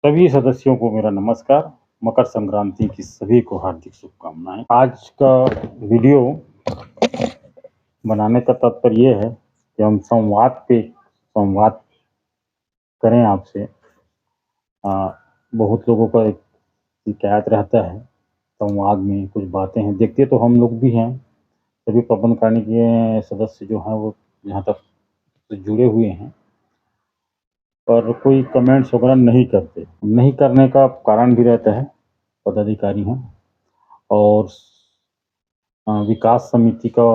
सभी सदस्यों को मेरा नमस्कार। मकर संक्रांति की सभी को हार्दिक शुभकामनाएं। आज का वीडियो बनाने का तात्पर्य ये है कि हम संवाद करें आपसे। बहुत लोगों का एक शिकायत रहता है, संवाद में कुछ बातें हैं, देखते तो हम लोग भी हैं, सभी प्रबंध करने के सदस्य जो हैं वो यहाँ तक जुड़े हुए हैं, पर कोई कमेंट्स वगैरह नहीं करते। नहीं करने का कारण भी रहता है, पदाधिकारी हैं और विकास समिति का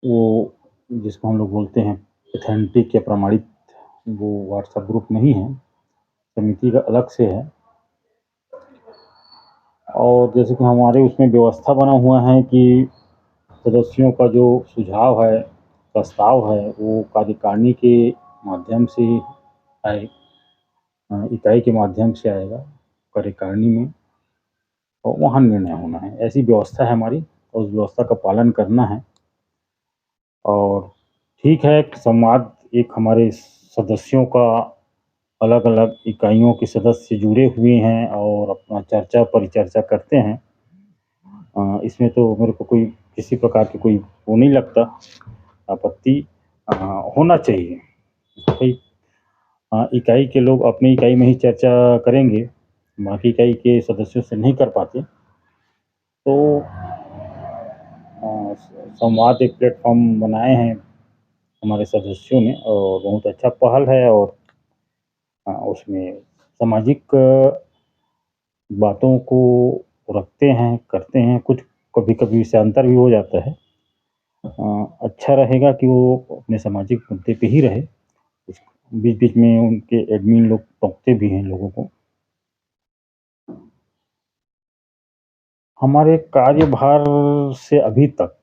वो जिसको हम लोग बोलते हैं ऑथेंटिक या प्रमाणित वो व्हाट्सएप ग्रुप नहीं है, समिति का अलग से है। और जैसे कि हमारे उसमें व्यवस्था बना हुआ है कि सदस्यों का जो सुझाव है, प्रस्ताव है, वो कार्यकारिणी के माध्यम से आए, इकाई के माध्यम से आएगा कार्यकारिणी में और वहाँ निर्णय होना है। ऐसी व्यवस्था है हमारी और उस व्यवस्था का पालन करना है। और ठीक है, संवाद एक हमारे सदस्यों का अलग अलग इकाइयों के सदस्य जुड़े हुए हैं और अपना चर्चा परिचर्चा करते हैं। इसमें तो मेरे को कोई किसी प्रकार की कोई वो नहीं लगता, आपत्ति होना चाहिए। भाई इकाई के लोग अपनी इकाई में ही चर्चा करेंगे, बाकी इकाई के सदस्यों से नहीं कर पाते, तो संवाद एक प्लेटफॉर्म बनाए हैं हमारे सदस्यों ने और बहुत अच्छा पहल है। और उसमें सामाजिक बातों को रखते हैं, करते हैं, कुछ कभी कभी विषयांतर भी हो जाता है। अच्छा रहेगा कि वो अपने सामाजिक मुद्दे पे ही रहे। बीच बीच में उनके एडमिन लोग टोकते भी हैं लोगों को। हमारे कार्यभार से अभी तक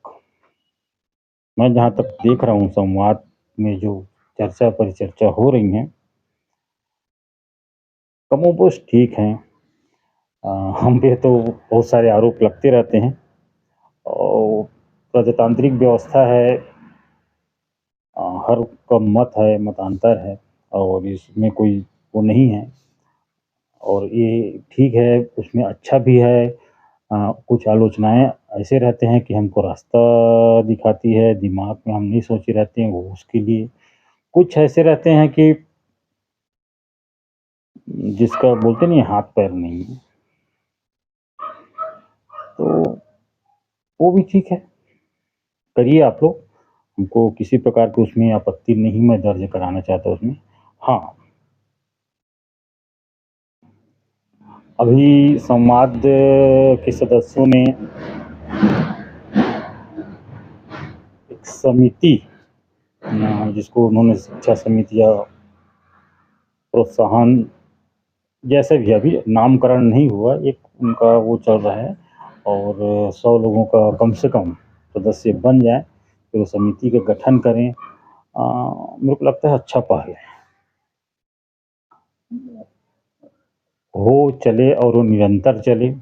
मैं जहाँ तक देख रहा हूँ, संवाद में जो चर्चा परिचर्चा हो रही हैं कमोबेश ठीक हैं। हम पे तो बहुत सारे आरोप लगते रहते हैं और प्रजातांत्रिक व्यवस्था है, हर का मत है, मतांतर है और इसमें कोई वो नहीं है और ये ठीक है, उसमें अच्छा भी है। कुछ आलोचनाएं ऐसे रहते हैं कि हमको रास्ता दिखाती है, दिमाग में हम नहीं सोचे रहते हैं वो उसके लिए। कुछ ऐसे रहते हैं कि जिसका बोलते नहीं हाथ पैर नहीं है, तो वो भी ठीक है, करिए आप लोग। हमको किसी प्रकार की उसमें आपत्ति नहीं मैं दर्ज कराना चाहता उसमें। हाँ, अभी संवाद के सदस्यों ने एक समिति जिसको उन्होंने शिक्षा समिति या प्रोत्साहन जैसे भी, अभी नामकरण नहीं हुआ, एक उनका वो चल रहा है और 100 लोगों का कम से कम सदस्य बन जाए तो समिति का गठन करें। मेरे को लगता है अच्छा पहल है, हो चले और वो निरंतर चले,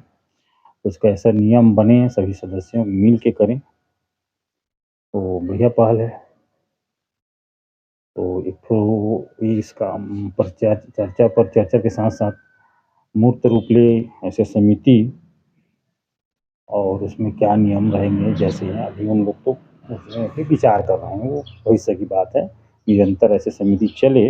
उसका ऐसा नियम बने, सभी सदस्यों मिल के करें तो बढ़िया पहल है। तो एक तो इसका चर्चा पर चर्चा के साथ साथ मूर्त रूप ले ऐसे समिति और उसमें क्या नियम रहेंगे जैसे हैं, अभी उन लोग तो उसमें भी विचार कर रहे हैं, वो भविष्य की बात है। निरंतर ऐसे समिति चले,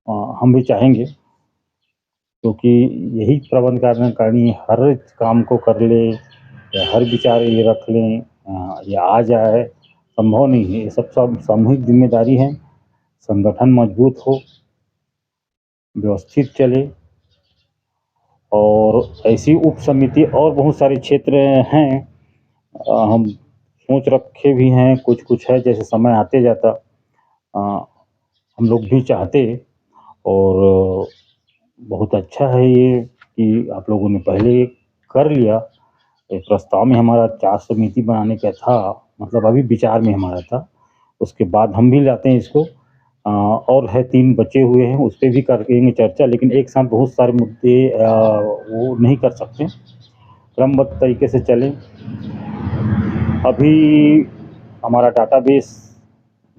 हम भी चाहेंगे क्योंकि यही प्रबंध कार्यकारिणी हर काम को कर ले या हर विचार ये रख लें या आ जाए, संभव नहीं है। ये सब सामूहिक जिम्मेदारी है। संगठन मजबूत हो, व्यवस्थित चले और ऐसी उप समिति और बहुत सारे क्षेत्र हैं, हम सोच रखे भी हैं, कुछ कुछ है, जैसे समय आते जाता हम लोग भी चाहते। और बहुत अच्छा है ये कि आप लोगों ने पहले कर लिया। एक प्रस्ताव में हमारा 4 समिति बनाने का था, मतलब अभी विचार में हमारा था, उसके बाद हम भी लाते हैं इसको। और है 3 बचे हुए हैं, उस पर भी करेंगे चर्चा, लेकिन एक साथ बहुत सारे मुद्दे वो नहीं कर सकते, क्रमबद्ध तरीके से चलें। अभी हमारा डाटाबेस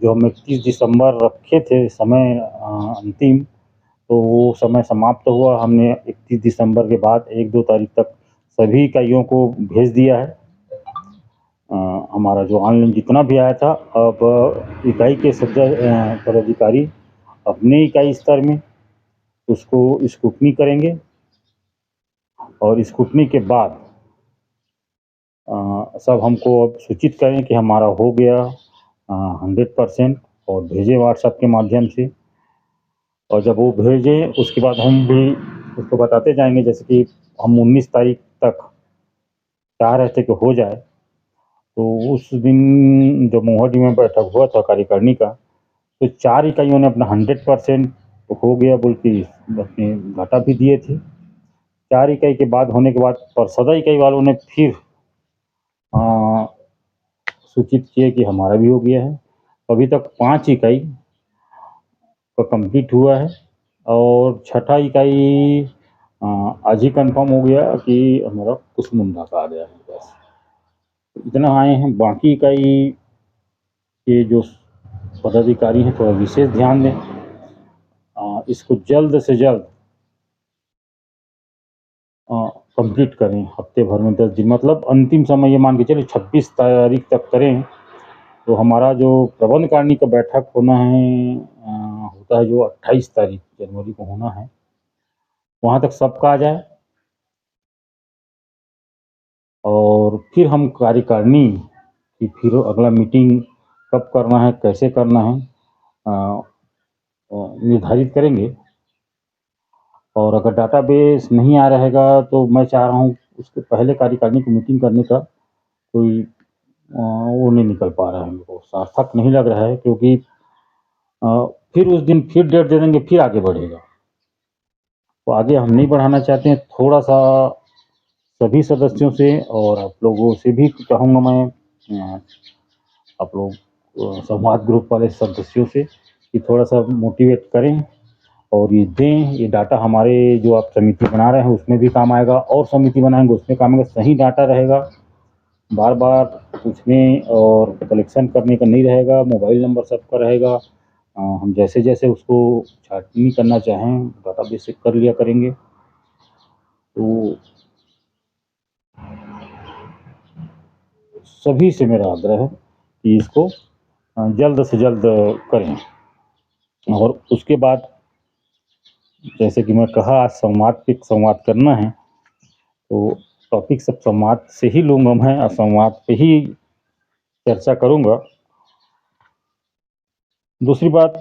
जो हम 31 दिसंबर रखे थे समय अंतिम, तो वो समय समाप्त हुआ। हमने 31 दिसंबर के बाद 1-2 तारीख तक सभी इकाइयों को भेज दिया है। हमारा जो ऑनलाइन जितना भी आया था, अब इकाई के पदाधिकारी अपने इकाई स्तर में उसको स्क्रूटनी करेंगे और स्क्रूटनी के बाद सब हमको अब सूचित करें कि हमारा हो गया 100% और भेजें व्हाट्सएप के माध्यम से। और जब वो भेजें उसके बाद हम भी उसको बताते जाएंगे, जैसे कि हम 19 तारीख तक चाह रहे थे कि हो जाए, तो उस दिन जब मोहाली में बैठक हुआ था कार्यकारिणी का, तो 4 इकाइयों ने अपना 100% हो गया बोल के अपने घाटा भी दिए थे। 4 इकाई के बाद होने के बाद परसदा इकाई वालों ने फिर सूचित किए कि हमारा भी हो गया है। अभी तक 5 इकाई का कंप्लीट हुआ है और छठा इकाई आज ही कंफर्म हो गया कि हमारा कुसमुंडा का आ गया है। बस इतना आए हैं। बाकी इकाई के जो पदाधिकारी हैं थोड़ा विशेष ध्यान दें, इसको जल्द से जल्द कंप्लीट करें। हफ्ते भर में 10 दिन, मतलब अंतिम समय ये मान के चलिए 26 तारीख तक करें, तो हमारा जो प्रबंध कारिणी का बैठक होना है होता है जो 28 तारीख जनवरी को होना है, वहाँ तक सबका आ जाए। और फिर हम कार्यकारिणी की फिर अगला मीटिंग कब करना है, कैसे करना है निर्धारित करेंगे। और अगर डाटाबेस नहीं आ रहेगा तो मैं चाह रहा हूँ उसके पहले कार्यकारिणी की मीटिंग करने का कोई वो नहीं निकल पा रहा है, हमको सार्थक नहीं लग रहा है, क्योंकि फिर उस दिन फिर डेट दे देंगे, फिर आगे बढ़ेगा। तो आगे हम नहीं बढ़ाना चाहते हैं। थोड़ा सा सभी सदस्यों से और आप लोगों से भी कहूँगा मैं, आप लोग संवाद ग्रुप वाले सदस्यों से, कि थोड़ा सा मोटिवेट करें और ये दें। ये डाटा हमारे जो आप समिति बना रहे हैं उसमें भी काम आएगा, और समिति बनाएंगे उसमें काम आएगा। सही डाटा रहेगा, बार बार पूछने और कलेक्शन करने का नहीं रहेगा। मोबाइल नंबर सबका रहेगा। हम जैसे जैसे उसको छाटनी करना चाहें डाटाबेस से कर लिया करेंगे। तो सभी से मेरा आग्रह है कि इसको जल्द से जल्द करें। और उसके बाद जैसे कि मैं कहा, आज संवाद पे संवाद करना है, तो टॉपिक सब संवाद से ही लूँगा मैं और संवाद पे ही चर्चा करूँगा। दूसरी बात,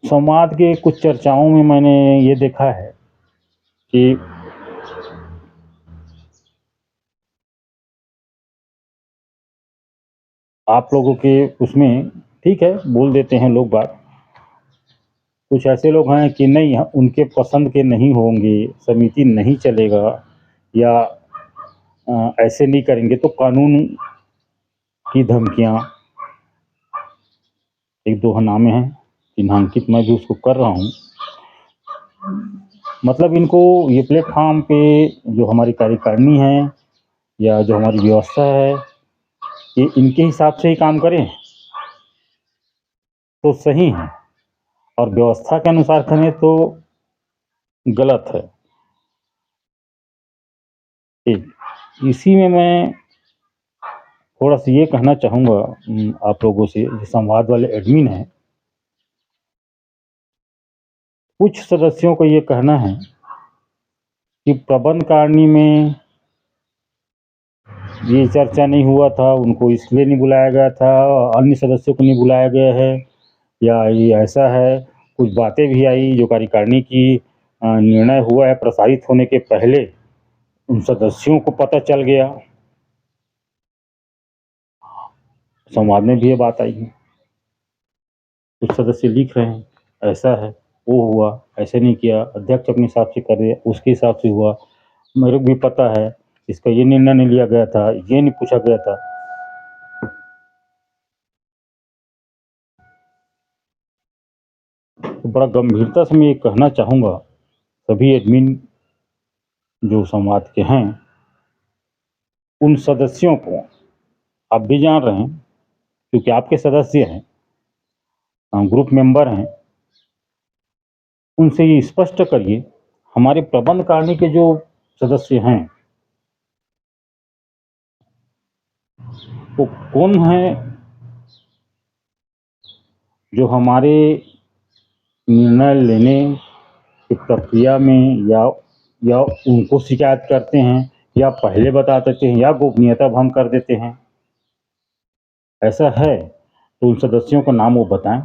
संवाद के कुछ चर्चाओं में मैंने ये देखा है कि आप लोगों के उसमें ठीक है बोल देते हैं लोग बात, कुछ ऐसे लोग हैं कि नहीं उनके पसंद के नहीं होंगे, समिति नहीं चलेगा या ऐसे नहीं करेंगे, तो कानून की धमकियाँ, एक दो नामे हैं चिन्हांकित, मैं भी उसको कर रहा हूँ। मतलब इनको ये प्लेटफॉर्म पे जो हमारी कार्यकारिणी है या जो हमारी व्यवस्था है, ये इनके हिसाब से ही काम करें तो सही है, और व्यवस्था के अनुसार करें तो गलत है। ठीक इसी में मैं थोड़ा सा ये कहना चाहूँगा आप लोगों से, जो संवाद वाले एडमिन हैं, कुछ सदस्यों को ये कहना है कि प्रबंध कारिणी में ये चर्चा नहीं हुआ था, उनको इसलिए नहीं बुलाया गया था, अन्य सदस्यों को नहीं बुलाया गया है, या ये ऐसा है। कुछ बातें भी आई जो कार्यकारिणी की निर्णय हुआ है प्रसारित होने के पहले उन सदस्यों को पता चल गया। संवाद में भी ये बात आई है। कुछ सदस्य लिख रहे हैं ऐसा है, वो हुआ, ऐसे नहीं किया, अध्यक्ष अपने हिसाब से कर दिया, उसके हिसाब से हुआ, मेरे को भी पता है, इसका ये निर्णय नहीं लिया गया था, ये नहीं पूछा गया था। तो बड़ा गंभीरता से मैं ये कहना चाहूँगा सभी एडमिन जो संवाद के हैं, उन सदस्यों को, आप भी जान रहे हैं क्योंकि आपके सदस्य हैं, ग्रुप मेंबर हैं, उनसे ये स्पष्ट करिए हमारे प्रबंध कारिणी के जो सदस्य हैं वो कौन है जो हमारे निर्णय लेने की प्रक्रिया में या उनको शिकायत करते हैं या पहले बता देते हैं या गोपनीयता भंग कर देते हैं। ऐसा है तो उन सदस्यों का नाम वो बताएं,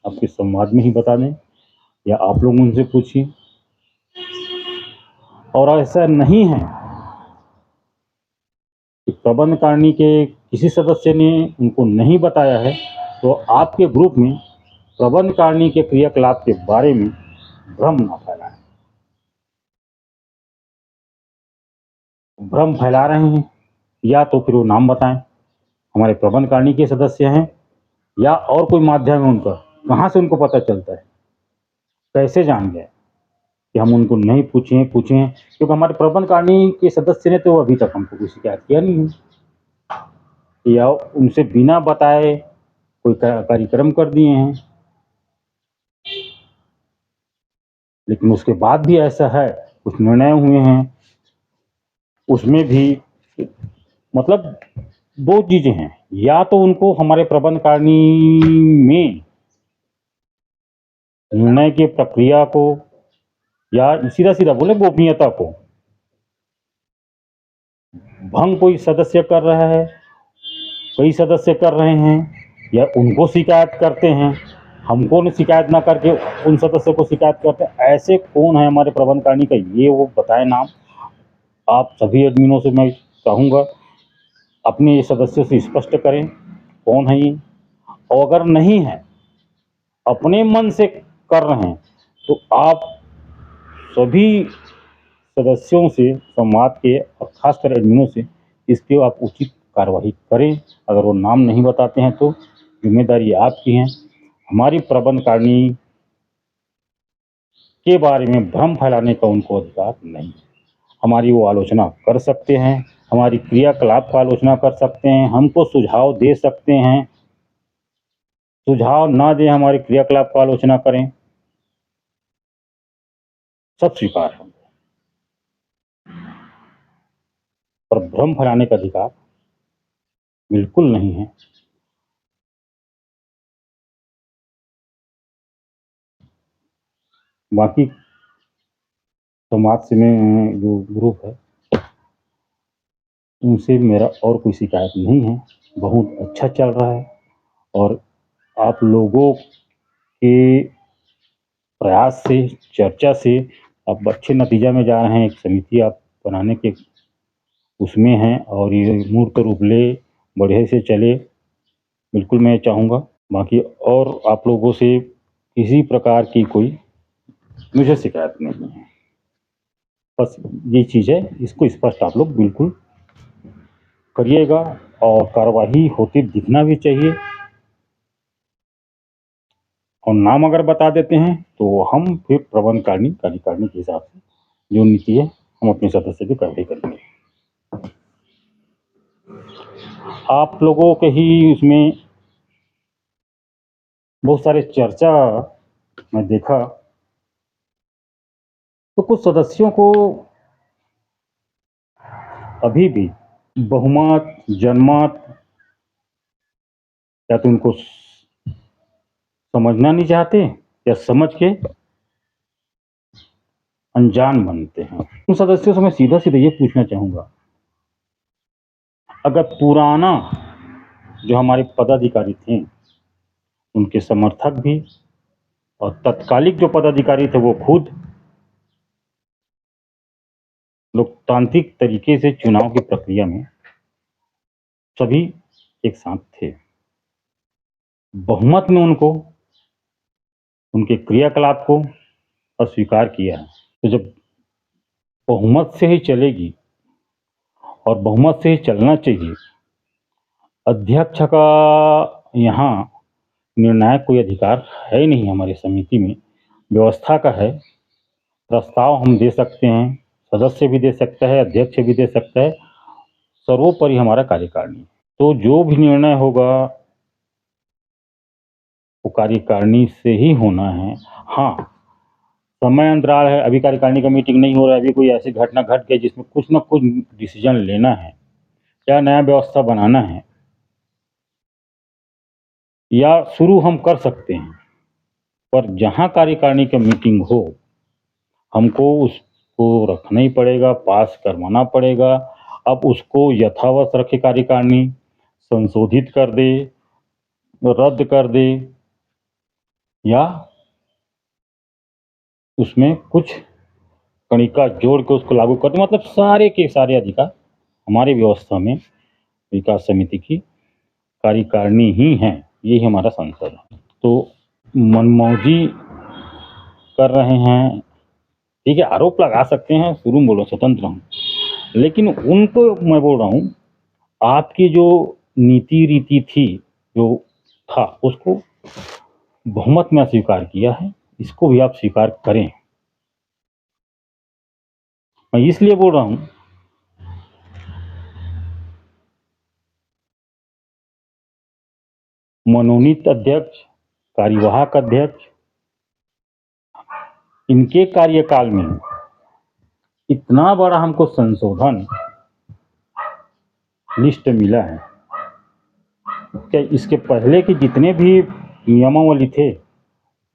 आपके संवाद में ही बता दें या आप लोग उनसे पूछिए। और ऐसा नहीं है कि प्रबंध कारिणी के किसी सदस्य ने उनको नहीं बताया है तो आपके ग्रुप में प्रबंध कारिणी के क्रियाकलाप के बारे में भ्रम ना फैलाएं। भ्रम फैला रहे हैं या तो फिर वो नाम बताएं, हमारे प्रबंध कारिणी के सदस्य हैं या और कोई माध्यम है उनका, कहाँ से उनको पता चलता है, कैसे जान गए कि हम उनको नहीं पूछे क्योंकि हमारे प्रबंध कारिणी के सदस्य ने तो अभी तक हमको कोई शिकायत किया नहीं है या उनसे बिना बताए कोई कार्यक्रम कर दिए हैं। लेकिन उसके बाद भी ऐसा है, कुछ निर्णय हुए हैं उसमें भी मतलब दो चीजें हैं, या तो उनको हमारे प्रबंध कारिणी में निर्णय की प्रक्रिया को या सीधा सीधा बोले गोपनीयता को भंग कोई सदस्य कर रहा है, कई सदस्य कर रहे हैं या उनको शिकायत करते हैं, हमको शिकायत ना करके उन सदस्यों को शिकायत करते हैं। ऐसे कौन है हमारे प्रबंध कारिणी का, ये वो बताए नाम। आप सभी एडमिनों से मैं चाहूँगा अपने सदस्यों से स्पष्ट करें कौन है ये, और अगर नहीं है अपने मन से कर रहे हैं तो आप सभी सदस्यों से संवाद के और खासकर एडमिनों से इसके आप उचित कार्रवाई करें। अगर वो नाम नहीं बताते हैं तो जिम्मेदारी आपकी है। हमारी प्रबंध कारिणी के बारे में भ्रम फैलाने का उनको अधिकार नहीं है। हमारी वो आलोचना कर सकते हैं, हमारी क्रियाकलाप का आलोचना कर सकते हैं, हमको सुझाव दे सकते हैं, सुझाव ना दें हमारे क्रियाकलाप का आलोचना करें, सब स्वीकार है। पर भ्रम फैलाने का अधिकार बिल्कुल नहीं है। बाकी समाज से में जो ग्रुप है उनसे मेरा और कोई शिकायत नहीं है, बहुत अच्छा चल रहा है और आप लोगों के प्रयास से, चर्चा से आप अच्छे नतीजा में जा रहे हैं। एक समिति आप बनाने के उसमें हैं और ये मूर्त रूप ले, बढ़िया से चले, बिल्कुल मैं चाहूँगा। बाकी और आप लोगों से किसी प्रकार की कोई मुझे शिकायत नहीं है। बस ये चीज़ है, इसको स्पष्ट आप लोग बिल्कुल करिएगा और कार्रवाई होती दिखना भी चाहिए। और नाम अगर बता देते हैं तो हम फिर प्रबंध कारिणी कार्यकारिणी के हिसाब से जो नीति है हम अपने सदस्य की कार्रवाई करेंगे। आप लोगों के ही उसमें बहुत सारे चर्चा मैं देखा तो कुछ सदस्यों को अभी भी बहुमत, जनमत या तो उनको समझना नहीं चाहते या समझ के अनजान बनते हैं। उन सदस्यों से मैं सीधा सीधा ये पूछना चाहूँगा, अगर पुराना जो हमारे पदाधिकारी थे उनके समर्थक भी और तत्कालिक जो पदाधिकारी थे वो खुद लोकतांत्रिक तरीके से चुनाव की प्रक्रिया में सभी एक साथ थे, बहुमत में उनको उनके क्रियाकलाप को अस्वीकार किया है। तो जब बहुमत से ही चलेगी और बहुमत से ही चलना चाहिए, अध्यक्ष का यहाँ निर्णायक कोई अधिकार है नहीं हमारी समिति में, व्यवस्था का है। प्रस्ताव हम दे सकते हैं, सदस्य भी दे सकता है, अध्यक्ष भी दे सकता है, सर्वोपरि हमारा कार्यकारिणी। तो जो भी निर्णय होगा वो कार्यकारिणी से ही होना है। हाँ, समय अंतराल है, अभी कार्यकारिणी का मीटिंग नहीं हो रहा है, अभी कोई ऐसी घटना घट गई जिसमें कुछ न कुछ डिसीजन लेना है या नया व्यवस्था बनाना है या शुरू हम कर सकते हैं, पर जहाँ कार्यकारिणी का मीटिंग हो हमको उसको रखना ही पड़ेगा, पास करवाना पड़ेगा। अब उसको यथावत रखे कार्यकारिणी, संशोधित कर दे, रद्द कर दे या उसमें कुछ कणिका जोड़ के उसको लागू कर दे, मतलब सारे के सारे अधिकार हमारी व्यवस्था में विकास समिति की कार्यकारिणी ही है। यही हमारा संसद है। तो मनमौजी कर रहे हैं, ठीक है, आरोप लगा सकते हैं, शुरू में बोलो स्वतंत्र हूँ, लेकिन उनको मैं बोल रहा हूँ आपकी जो नीति रीति थी, जो था, उसको बहुमत में स्वीकार किया है, इसको भी आप स्वीकार करें। मैं इसलिए बोल रहा हूँ मनोनीत अध्यक्ष, कार्यवाहक अध्यक्ष, इनके कार्यकाल में इतना बड़ा हमको संशोधन लिस्ट मिला है। क्या इसके पहले के जितने भी नियमावली थे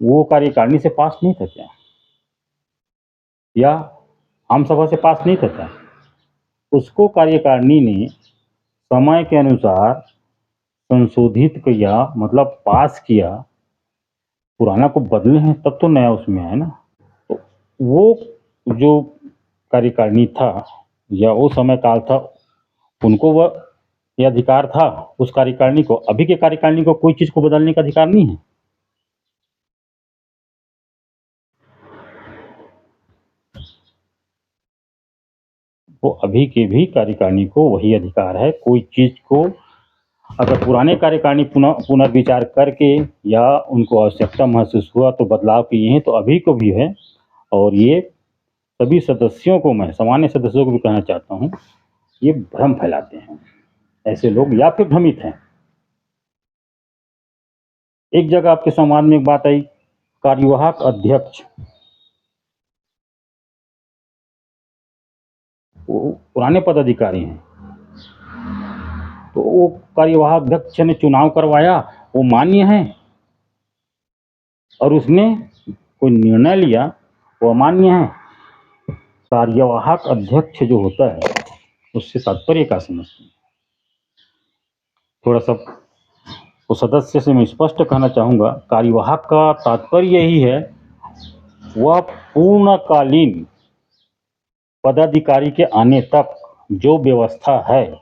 वो कार्यकारिणी से पास नहीं था क्या, या आम सभा से पास नहीं था क्या? उसको कार्यकारिणी ने समय के अनुसार संशोधित किया, मतलब पास किया, पुराना को बदले हैं तब तो नया उसमें है ना। तो वो जो कार्यकारिणी था या वो समय काल था, उनको वह ये अधिकार था उस कार्यकारिणी को। अभी के कार्यकारिणी को कोई चीज को बदलने का अधिकार नहीं है। वो अभी के भी कार्यकारिणी को वही अधिकार है। कोई चीज को अगर पुराने कार्यकारिणी पुनर्विचार करके या उनको आवश्यकता महसूस हुआ तो बदलाव किए हैं, तो अभी को भी है। और ये सभी सदस्यों को, मैं सामान्य सदस्यों को भी कहना चाहता हूँ, ये भ्रम फैलाते हैं ऐसे लोग, या फिर भ्रमित हैं। एक जगह आपके समाज में एक बात आई, कार्यवाहक अध्यक्ष, वो पुराने पदाधिकारी हैं, तो वो कार्यवाहक अध्यक्ष ने चुनाव करवाया, वो मान्य है, और उसने कोई निर्णय लिया, वो अमान्य है। कार्यवाहक अध्यक्ष जो होता है उससे तात्पर्य क्या समझते हैं? थोड़ा सा वो सदस्य से मैं स्पष्ट कहना चाहूँगा, कार्यवाहक का तात्पर्य यही है, वह पूर्णकालीन पदाधिकारी के आने तक जो व्यवस्था है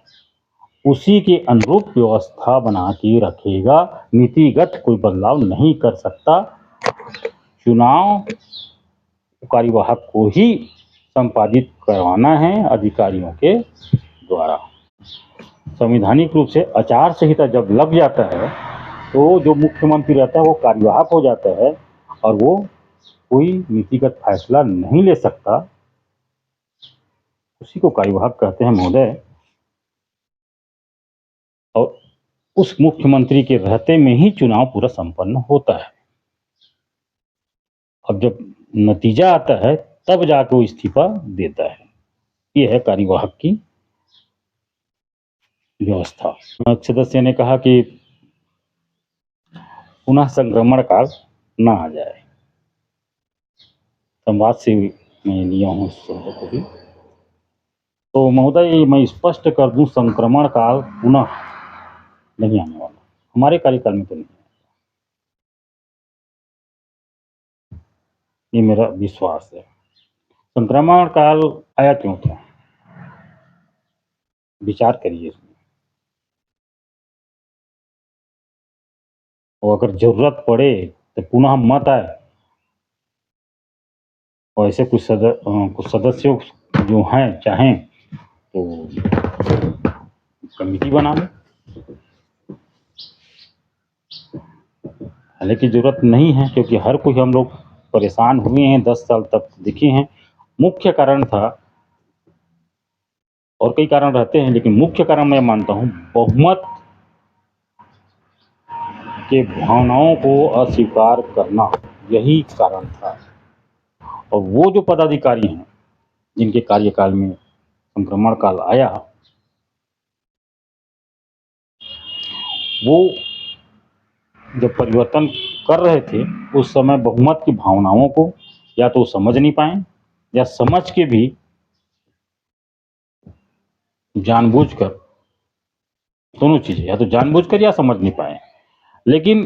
उसी के अनुरूप व्यवस्था बना के रखेगा, नीतिगत कोई बदलाव नहीं कर सकता। चुनाव कार्यवाहक को ही संपादित करवाना है अधिकारियों के द्वारा। संवैधानिक रूप से आचार संहिता जब लग जाता है तो जो मुख्यमंत्री रहता है वो कार्यवाहक हो जाता है और वो कोई नीतिगत फैसला नहीं ले सकता, उसी को कार्यवाहक कहते हैं महोदय। और उस मुख्यमंत्री के रहते में ही चुनाव पूरा संपन्न होता है। अब जब नतीजा आता है तब जाके वो इस्तीफा देता है। ये है कार्यवाहक की व्यवस्था। सदस्य ने कहा कि पुनः संक्रमण काल ना आ जाए, संवाद से मैं लिया हूँ इस शब्द को भी। तो महोदय मैं स्पष्ट कर दूं, संक्रमण काल पुनः नहीं आने वाला, हमारे कार्यकाल में तो नहीं। ये मेरा विश्वास है। संक्रमण काल आया क्यों था, विचार करिए इसमें। और अगर जरूरत पड़े तो पुनः मत आए, और ऐसे कुछ सदस्यों जो हैं चाहें तो कमेटी बना लें। हालांकि जरूरत नहीं है, क्योंकि हर कोई हम लोग परेशान हुए हैं, 10 साल तक दिखे हैं। मुख्य कारण था, और कई कारण रहते हैं, लेकिन मुख्य कारण मैं मानता हूँ बहुमत के भावनाओं को अस्वीकार करना, यही कारण था। और वो जो पदाधिकारी हैं जिनके कार्यकाल में संक्रमण काल आया, वो जब परिवर्तन कर रहे थे उस समय बहुमत की भावनाओं को या तो समझ नहीं पाए, या समझ के भी जानबूझकर, दोनों चीजें, या तो जानबूझकर या समझ नहीं पाए। लेकिन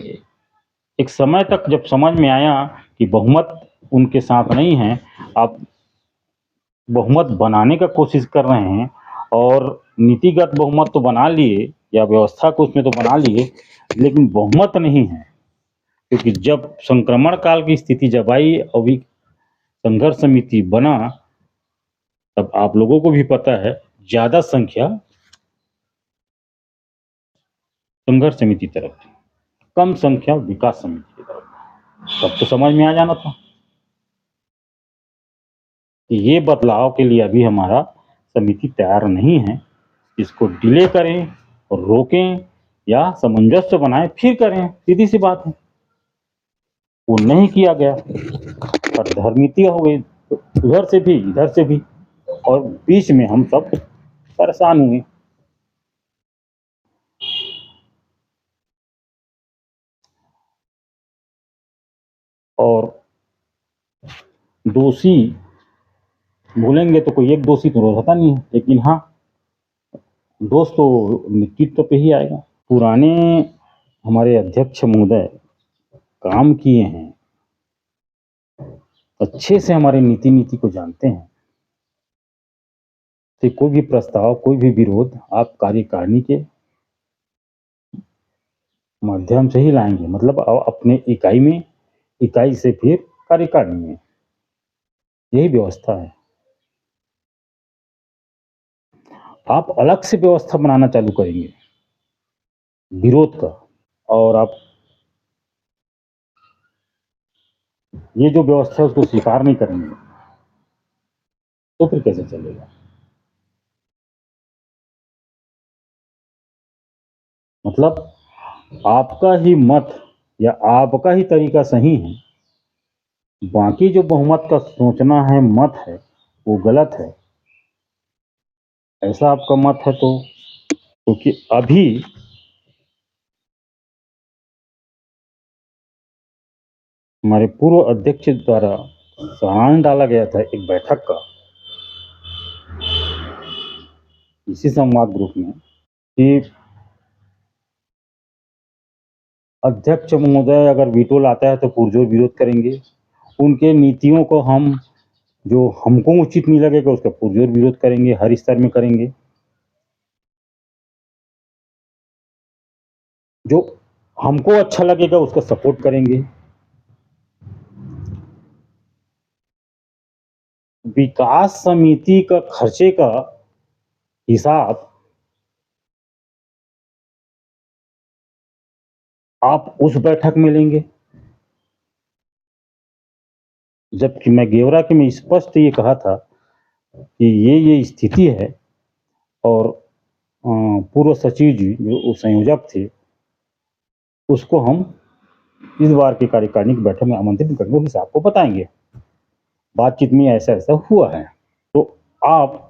एक समय तक जब समझ में आया कि बहुमत उनके साथ नहीं है, आप बहुमत बनाने का कोशिश कर रहे हैं, और नीतिगत बहुमत तो बना लिए या व्यवस्था को उसमें तो बना लिए, लेकिन बहुमत नहीं है। क्योंकि जब संक्रमण काल की स्थिति जब आई और संघर्ष समिति बना, तब आप लोगों को भी पता है ज्यादा संख्या संघर्ष समिति तरफ थी, कम संख्या विकास समिति की तरफ। तब तो समझ में आ जाना था कि ये बदलाव के लिए अभी हमारा समिति तैयार नहीं है, इसको डिले करें और रोकें या सामंजस्य बनाएं फिर करें, सीधी सी बात है। वो नहीं किया गया और धर्मनीति हो गई, उधर से भी इधर से भी, और बीच में हम सब परेशान हुए। और दोषी बोलेंगे तो कोई एक दोषी तो होता नहीं है, लेकिन हाँ, दोष तो नेतृत्व पे ही आएगा। पुराने हमारे अध्यक्ष महोदय काम किए हैं, अच्छे से हमारे नीति को जानते हैं। तो कोई भी प्रस्ताव, कोई भी विरोध आप कार्यकारिणी के माध्यम से ही लाएंगे, मतलब अपने इकाई से फिर कार्यकारिणी में, यही व्यवस्था है। आप अलग से व्यवस्था बनाना चालू करेंगे विरोध का, और आप ये जो व्यवस्था है उसको स्वीकार नहीं करेंगे, तो फिर कैसे चलेगा? मतलब आपका ही मत या आपका ही तरीका सही है, बाकी जो बहुमत का सोचना है, मत है, वो गलत है, ऐसा आपका मत है तो? क्योंकि अभी हमारे पूर्व अध्यक्ष द्वारा सामान डाला गया था एक बैठक का इसी संवाद ग्रुप में, कि अध्यक्ष महोदय अगर वीटो लाता है तो पुरजोर विरोध करेंगे, उनके नीतियों को हम जो हमको उचित नहीं लगेगा उसका पुरजोर विरोध करेंगे, हर स्तर में करेंगे, जो हमको अच्छा लगेगा उसका सपोर्ट करेंगे। विकास समिति का खर्चे का हिसाब आप उस बैठक में लेंगे, जबकि मैं गेवरा के में स्पष्ट ये कहा था कि ये स्थिति है, और पूर्व सचिव जी जो संयोजक थे उसको हम इस बार की कार्यकारिणी की बैठक में आमंत्रित करके वो हिसाब को बताएंगे, बातचीत में ऐसा ऐसा हुआ है। तो आप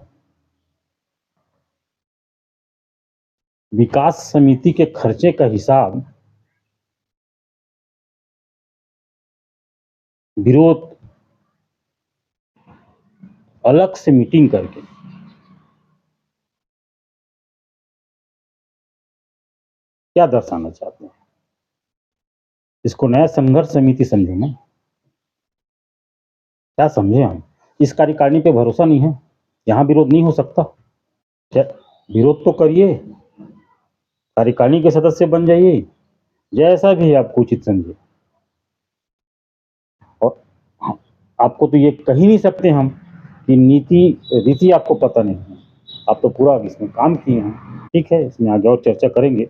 विकास समिति के खर्चे का हिसाब विरोध अलग से मीटिंग करके क्या दर्शाना चाहते हैं? इसको नया संघर्ष समिति समझो ना, क्या समझे हम? इस कार्यकारिणी पे भरोसा नहीं है, यहाँ विरोध नहीं हो सकता क्या? विरोध तो करिए, कार्यकारिणी के सदस्य बन जाइए, जैसा भी आपको उचित समझे। और आपको तो ये कह ही नहीं सकते हम कि नीति रीति आपको पता नहीं है, आप तो पूरा इसमें काम किए हैं। ठीक है, इसमें आगे और चर्चा करेंगे।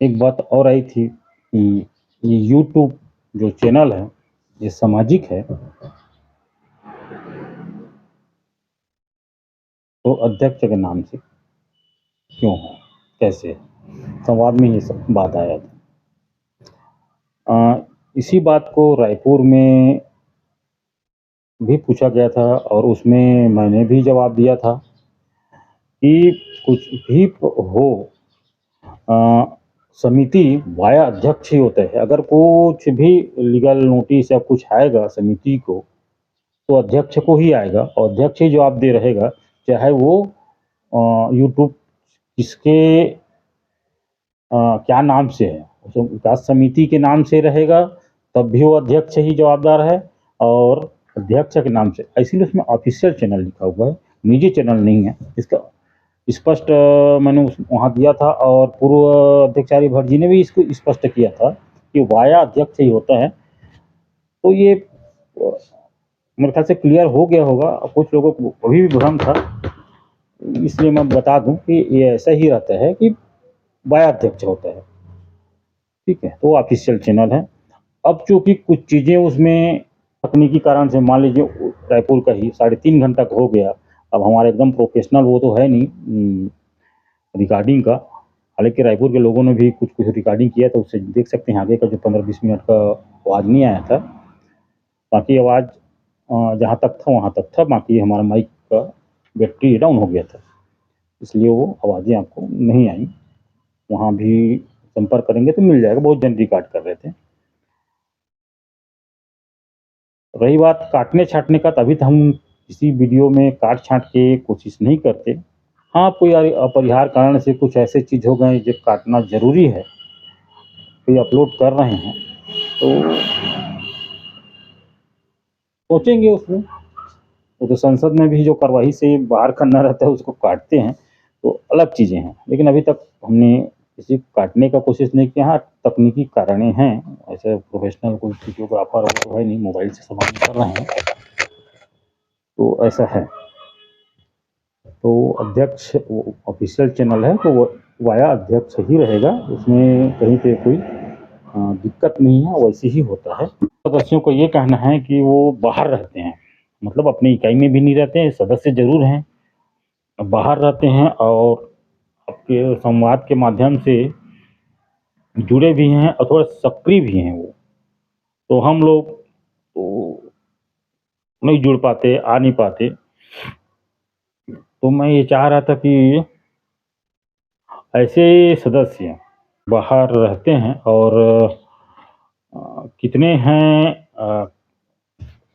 एक बात और आई थी कि ये यूट्यूब जो चैनल है ये सामाजिक है, तो अध्यक्ष के नाम से क्यों है, कैसे? संवाद में ये सब बात आया था। इसी बात को रायपुर में भी पूछा गया था और उसमें मैंने भी जवाब दिया था कि कुछ भी हो, समिति वाया अध्यक्ष ही होता है। अगर कुछ भी लीगल नोटिस या कुछ आएगा समिति को, तो अध्यक्ष को ही आएगा और अध्यक्ष ही जवाबदेह रहेगा, चाहे वो यूट्यूब किसके क्या नाम से है। विकास समिति के नाम से रहेगा तब भी वो अध्यक्ष ही जवाबदार है, और अध्यक्ष के नाम से, इसीलिए उसमें ऑफिशियल चैनल लिखा हुआ है, निजी चैनल नहीं है। इसका स्पष्ट मैंने वहाँ दिया था, और पूर्व अध्यक्षारी भट्ट जी ने भी इसको स्पष्ट किया था कि वाया अध्यक्ष ही होता है। तो ये मेरे ख्याल से क्लियर हो गया होगा, कुछ लोगों को अभी भी भ्रम था, इसलिए मैं बता दूं कि ये ऐसा ही रहता है कि वाया अध्यक्ष होता है। ठीक है, तो ऑफिशियल चैनल है। अब चूंकि कुछ चीज़ें उसमें तकनीकी कारण से, मान लीजिए रायपुर का ही 3.5 घंटा का हो गया, अब हमारे एकदम प्रोफेशनल वो तो है नहीं रिकॉर्डिंग का। हालांकि रायपुर के लोगों ने भी कुछ कुछ रिकॉर्डिंग किया था, उससे देख सकते हैं आगे का जो 15-20 मिनट का आवाज़ नहीं आया था। बाकी आवाज़ जहाँ तक था वहाँ तक था, बाकी हमारा माइक का बैटरी डाउन हो गया था, इसलिए वो आवाज़ें आपको नहीं आई। वहाँ भी संपर्क करेंगे तो मिल जाएगा, बहुत जन रिकॉर्ड कर रहे थे। रही बात काटने छाँटने का, तभी तो हम किसी वीडियो में काट छाँट के कोशिश नहीं करते। हाँ, कोई अपरिहार्य कारण से कुछ ऐसे चीज़ हो गए जो काटना ज़रूरी है, कोई अपलोड कर रहे हैं, तो सोचेंगे उसमें। वो तो संसद में भी जो कार्रवाई से बाहर करना रहता है उसको काटते हैं, तो अलग चीज़ें हैं। लेकिन अभी तक हमने किसी को काटने का कोशिश नहीं किया। हाँ, तकनीकी कारणें हैं, ऐसे प्रोफेशनल कोई वीडियोग्राफर वो तो है नहीं, मोबाइल से सब हम कर रहे हैं, तो ऐसा है। तो अध्यक्ष ऑफिशियल चैनल है, तो वो वाया अध्यक्ष ही रहेगा, उसमें कहीं पे कोई दिक्कत नहीं है, वैसे ही होता है। सदस्यों को ये कहना है कि वो बाहर रहते हैं, मतलब अपनी इकाई में भी नहीं रहते हैं, सदस्य जरूर हैं, बाहर रहते हैं और आपके संवाद के माध्यम से जुड़े भी हैं और थोड़ा सक्रिय भी हैं वो। तो हम लोग तो नहीं जुड़ पाते, आ नहीं पाते। तो मैं ये चाह रहा था कि ऐसे सदस्य बाहर रहते हैं, और कितने हैं,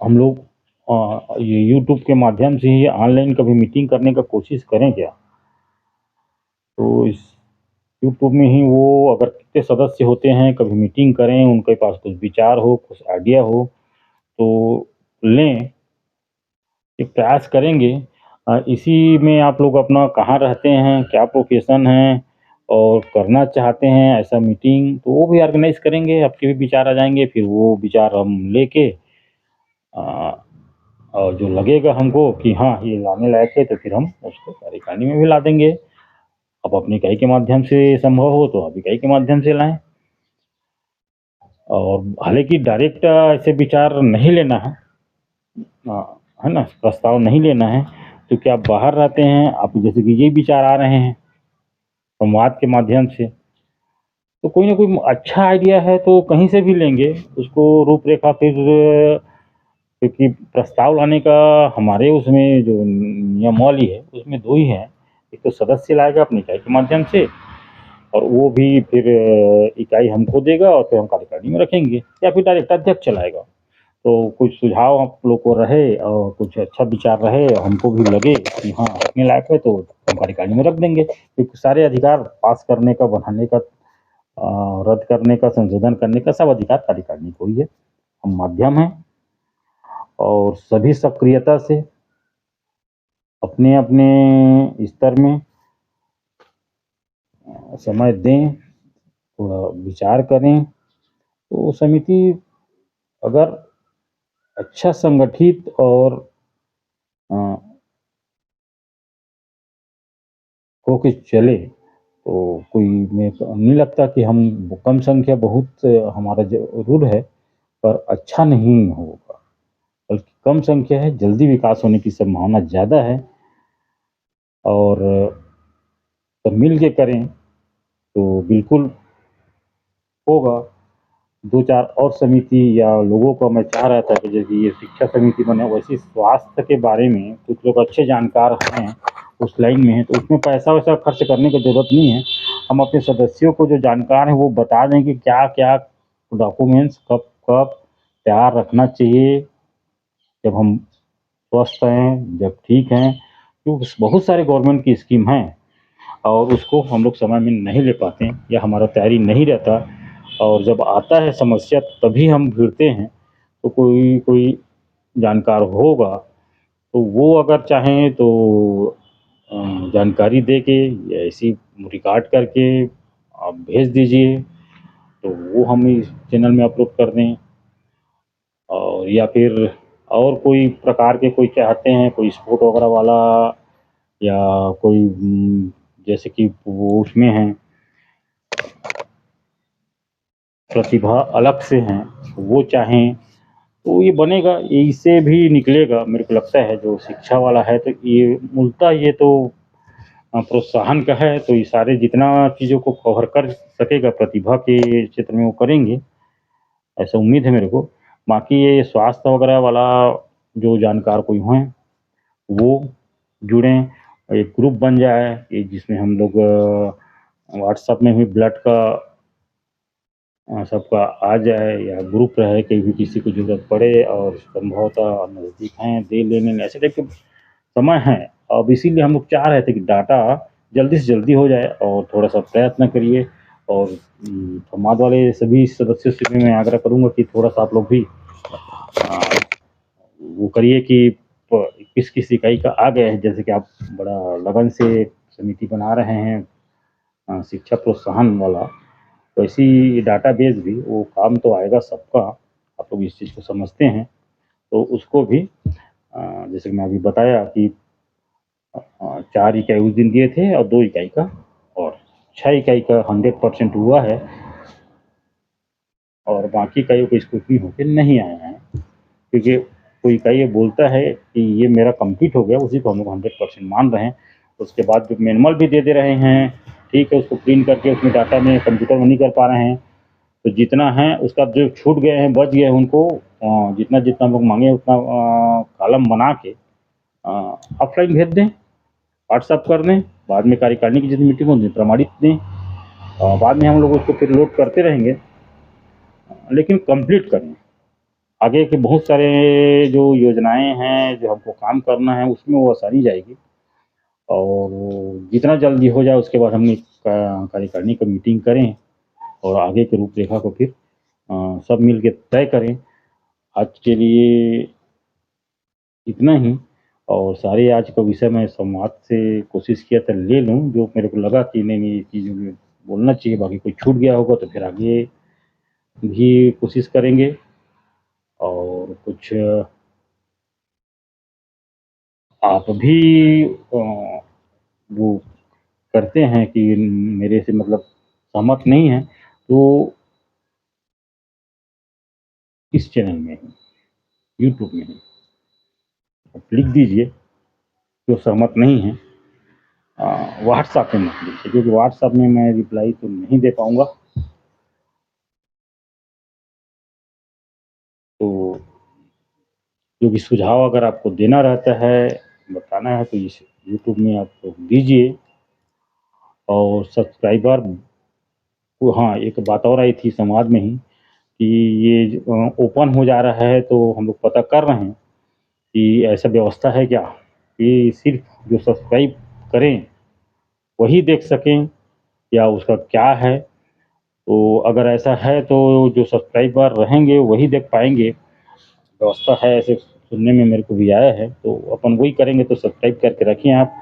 हम लोग ये यूट्यूब के माध्यम से ही ऑनलाइन कभी मीटिंग करने का कोशिश करें क्या? तो इस यूट्यूब में ही वो अगर कितने सदस्य होते हैं, कभी मीटिंग करें, उनके पास कुछ विचार हो, कुछ आइडिया हो तो लें, एक प्रयास करेंगे। इसी में आप लोग अपना कहाँ रहते हैं, क्या प्रोफेशन है और करना चाहते हैं ऐसा मीटिंग, तो वो भी ऑर्गेनाइज करेंगे, आपके भी विचार आ जाएंगे, फिर वो विचार हम लेके और जो लगेगा हमको कि हाँ ये लाने लायक है, तो फिर हम उसको कार्यकारिणी में भी ला देंगे। अब अपनी इकाई के माध्यम से संभव हो तो आप इकाई के माध्यम से लाएं, और हालांकि डायरेक्ट ऐसे विचार नहीं लेना है, है ना, प्रस्ताव नहीं लेना है, क्योंकि आप बाहर रहते हैं, आप जैसे कि ये विचार आ रहे हैं संवाद के माध्यम से, तो कोई ना कोई अच्छा आइडिया है तो कहीं से भी लेंगे उसको रूपरेखा। फिर क्योंकि प्रस्ताव लाने का हमारे उसमें जो नियमावली है उसमें दो ही है, एक तो सदस्य लाएगा अपनी इकाई के माध्यम से, और वो भी फिर इकाई हमको देगा और फिर हम कार्यकारिणी में रखेंगे, या फिर डायरेक्ट अध्यक्ष चलाएगा। तो कुछ सुझाव आप लोग को रहे और कुछ अच्छा विचार रहे और हमको भी लगे कि हाँ रखने लायक है, तो हम कार्यकारिणी में रख देंगे, क्योंकि सारे अधिकार पास करने का, बढ़ाने का, रद्द करने का, संशोधन करने का सब अधिकार कार्यकारिणी को ही है। हम माध्यम हैं और सभी सक्रियता से अपने अपने स्तर में समय दें, थोड़ा विचार करें, तो समिति अगर अच्छा संगठित और होके चले तो कोई, मेरे को नहीं लगता कि हम, कम संख्या बहुत हमारा जरूर है पर अच्छा नहीं होगा, बल्कि कम संख्या है, जल्दी विकास होने की संभावना ज़्यादा है। और सब मिल के करें तो बिल्कुल होगा। 2-4 और समिति या लोगों को मैं चाह रहा था कि जैसे ये शिक्षा समिति बने, वैसे स्वास्थ्य के बारे में कुछ लोग अच्छे जानकार हैं, उस लाइन में हैं, तो उसमें पैसा-वैसा खर्च करने की ज़रूरत नहीं है। हम अपने सदस्यों को जो जानकार हैं, वो बता दें कि क्या-क्या डॉक्यूमेंट्स कब-कब तैयार रखना चाहिए, जब हम स्वस्थ हैं, जब ठीक हैं। तो बहुत सारे गवर्नमेंट की स्कीम हैं और उसको हम लोग समय में नहीं ले पाते हैं या हमारा तैयारी नहीं रहता, और जब आता है समस्या तभी हम भिड़ते हैं। तो कोई कोई जानकार होगा तो वो अगर चाहें तो जानकारी दे के या ऐसी रिकॉर्ड करके आप भेज दीजिए, तो वो हम इस चैनल में अपलोड कर दें। और या फिर और कोई प्रकार के कोई चाहते हैं, कोई स्पोर्ट वगैरह वाला या कोई जैसे कि वो उसमें हैं, प्रतिभा अलग से हैं, वो चाहें तो ये बनेगा, ये इससे भी निकलेगा मेरे को लगता है। जो शिक्षा वाला है तो ये मूलतः ये तो प्रोत्साहन का है, तो ये सारे जितना चीज़ों को कवर कर सकेगा प्रतिभा के क्षेत्र में वो करेंगे, ऐसा उम्मीद है मेरे को। बाकी ये स्वास्थ्य वगैरह वाला जो जानकार कोई हों वो जुड़ें, एक ग्रुप बन जाए कि जिसमें हम लोग व्हाट्सएप में भी ब्लड का सबका आ जाए, या ग्रुप रहे कि भी किसी को ज़रूरत पड़े और संभवतः नज़दीक हैं, दे लेने में ऐसे टाइप के समय है। अब इसीलिए हम लोग चाह रहे थे कि डाटा जल्दी से जल्दी हो जाए और थोड़ा-सा प्रयत्न करिए। और समाज वाले सभी सदस्यों से भी मैं आग्रह करूँगा कि थोड़ा-सा आप लोग भी अ, वो करिए कि प किस-किस इकाई का आ गया है, जैसे कि आप बड़ा लगन से समिति बना रहे हैं शिक्षा प्रोत्साहन वाला, वैसी डाटाबेस भी वो काम तो आएगा सबका। आप लोग इस चीज़ को समझते हैं, तो उसको भी जैसे कि मैं अभी बताया कि 4 इकाई उस दिन दिए थे और 2 इकाई का और 6 इकाई का 100% हुआ है, और बाकी इकाइयों को स्क्रूटनी होके नहीं आए हैं। क्योंकि कोई इकाई ये बोलता है कि ये मेरा कंप्लीट हो गया, उसी को हम लोग 100% मान रहे हैं। उसके बाद जो मैनुअल भी दे दे रहे हैं, ठीक है, उसको प्रिंट करके उसमें डाटा में कंप्यूटर में नहीं कर पा रहे हैं। तो जितना है उसका जो छूट गए हैं, बच गए हैं, उनको जितना-जितना हम लोग माँगे उतना कॉलम बना के ऑफ़लाइन भेज दें, व्हाट्सएप कर दें। बाद में कार्यकारिणी की जितनी मीटिंग होगी प्रमाणित दें, बाद में हम लोग उसको फिर लोड करते रहेंगे, लेकिन कंप्लीट करें। आगे के बहुत सारे जो योजनाएँ हैं, जो हमको काम करना है, उसमें वो आसानी जाएगी। और जितना जल्दी हो जाए उसके बाद हम एक कार्यकारिणी की मीटिंग करें और आगे की रूपरेखा को फिर सब मिल के तय करें। आज के लिए इतना ही। और सारे आज का विषय मैं संवाद से कोशिश किया था ले लूँ, जो मेरे को लगा कि नहीं-नहीं ये चीज़ मुझे बोलना चाहिए, बाकी कोई छूट गया होगा तो फिर आगे भी कोशिश करेंगे। और कुछ आप भी वो करते हैं कि मेरे से मतलब सहमत नहीं हैं, तो इस चैनल में ही, यूट्यूब में ही आप लिख दीजिए, जो सहमत नहीं हैं। व्हाट्सएप में मत लिखिए, क्योंकि व्हाट्सएप में मैं रिप्लाई तो नहीं दे पाऊँगा। तो जो भी सुझाव अगर आपको देना रहता है, बताना है, तो इस यूट्यूब में आप लोग दीजिए। और सब्सक्राइबर को हाँ, एक बात और आई थी समाज में ही कि ये ओपन हो जा रहा है, तो हम लोग पता कर रहे हैं कि ऐसा व्यवस्था है क्या कि सिर्फ़ जो सब्सक्राइब करें, वही देख सकें, या उसका क्या है? तो अगर ऐसा है तो जो सब्सक्राइबर रहेंगे वही देख पाएँगे, व्यवस्था है ऐसे सुनने में मेरे को भी आया है। तो अपन वही करेंगे, तो सब्सक्राइब करके रखें आप।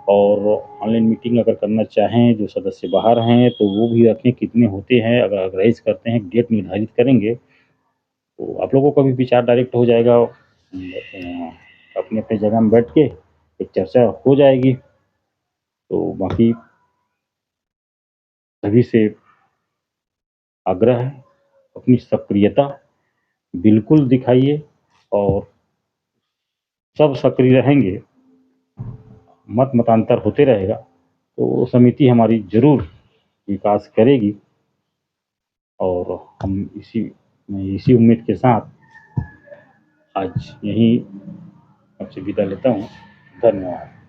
और ऑनलाइन मीटिंग अगर करना चाहें, जो सदस्य बाहर हैं तो वो भी रखें, कितने होते हैं, अगर ऑर्गेनाइज़ करते हैं, डेट निर्धारित करेंगे, तो आप लोगों का भी विचार डायरेक्ट हो जाएगा। अपनी-अपनी जगह में बैठ के एक चर्चा हो जाएगी। तो बाकी सभी से आग्रह है, अपनी सक्रियता बिल्कुल दिखाइए, और सब सक्रिय रहेंगे, मतांतर होते रहेगा, तो समिति हमारी ज़रूर विकास करेगी। और हम मैं इसी उम्मीद के साथ आज यहीं आपसे विदा लेता हूँ। धन्यवाद।